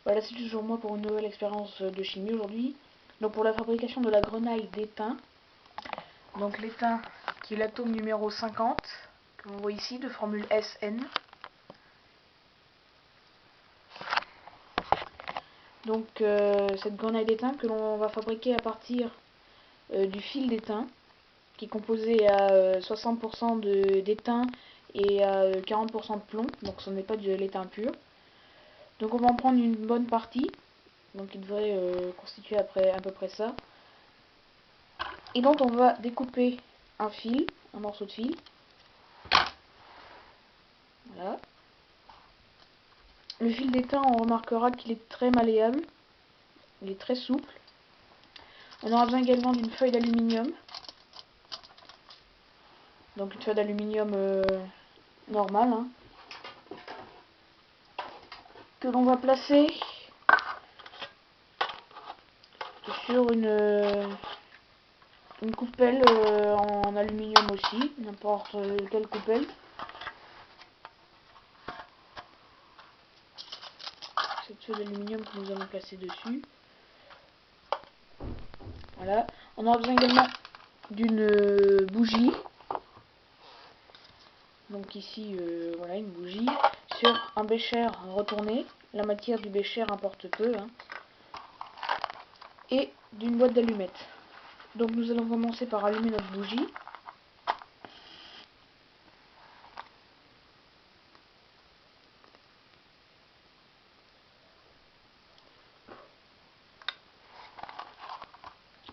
Voilà, c'est toujours moi pour une nouvelle expérience de chimie aujourd'hui. Donc pour la fabrication de la grenaille d'étain, donc l'étain qui est l'atome numéro 50, que vous voyez ici, de formule SN. Donc cette grenaille d'étain que l'on va fabriquer à partir du fil d'étain, qui est composé à 60% d'étain et à 40% de plomb, donc ce n'est pas de l'étain pur. Donc on va en prendre une bonne partie, donc il devrait constituer après à peu près ça. Et donc on va découper un fil, un morceau de fil. Voilà. Le fil d'étain, on remarquera qu'il est très malléable, il est très souple. On aura besoin également d'une feuille d'aluminium. Donc une feuille d'aluminium normale, hein, que l'on va placer sur une coupelle en aluminium aussi, n'importe quelle coupelle. Cette feuille d'aluminium que nous allons placer dessus. Voilà. On aura besoin également d'une bougie. Donc ici, voilà, une bougie sur un bécher retourné. La matière du bécher importe peu, hein. Et d'une boîte d'allumettes. Donc nous allons commencer par allumer notre bougie.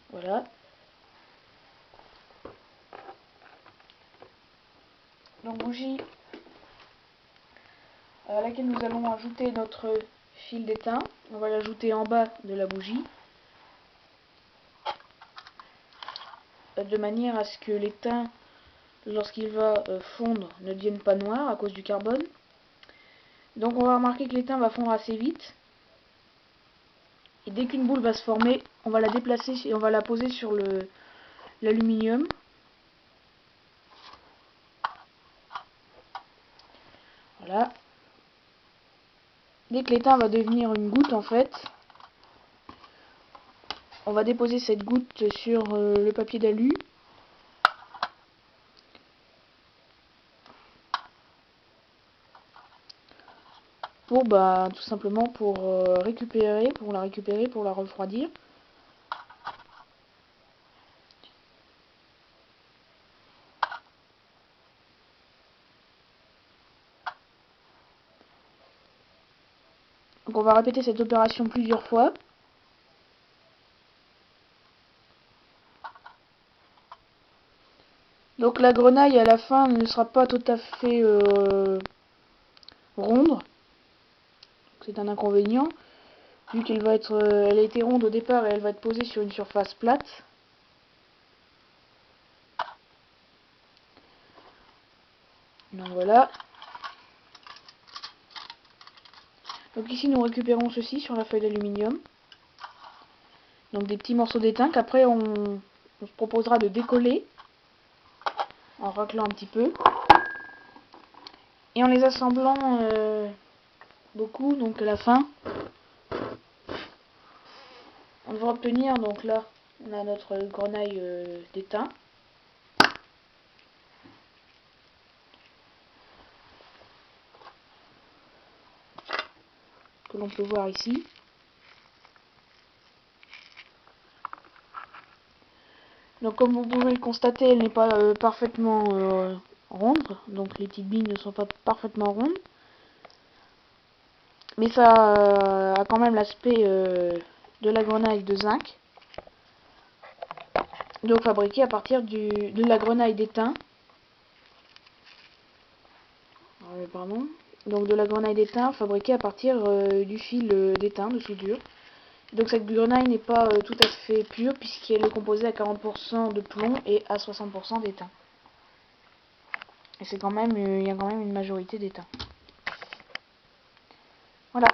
Voilà. Donc bougie à laquelle nous allons ajouter notre fil d'étain. On va l'ajouter en bas de la bougie, de manière à ce que l'étain, lorsqu'il va fondre, ne devienne pas noir à cause du carbone. Donc on va remarquer que l'étain va fondre assez vite. Et dès qu'une boule va se former, on va la déplacer et on va la poser sur l'aluminium. Voilà. Dès que l'étain va devenir une goutte, en fait, on va déposer cette goutte sur le papier d'alu. Pour tout simplement pour la récupérer, pour la refroidir. Donc on va répéter cette opération plusieurs fois. Donc la grenaille à la fin ne sera pas tout à fait ronde. C'est un inconvénient, vu qu'elle va être, elle a été ronde au départ et elle va être posée sur une surface plate. Donc voilà. Donc ici nous récupérons ceci sur la feuille d'aluminium. Donc des petits morceaux d'étain qu'après on se proposera de décoller en raclant un petit peu. Et en les assemblant beaucoup, donc à la fin, on va obtenir, donc là, on a notre grenaille d'étain. Que l'on peut voir ici. Donc comme vous pouvez le constater, elle n'est pas parfaitement ronde, donc les petites billes ne sont pas parfaitement rondes. Mais ça a quand même l'aspect de la grenaille de zinc. Donc fabriquée à partir de la grenaille d'étain. Pardon. Donc de la grenaille d'étain fabriquée à partir du fil d'étain de soudure. Donc cette grenaille n'est pas tout à fait pure puisqu'elle est composée à 40% de plomb et à 60% d'étain. Et c'est quand même, il y a quand même une majorité d'étain. Voilà.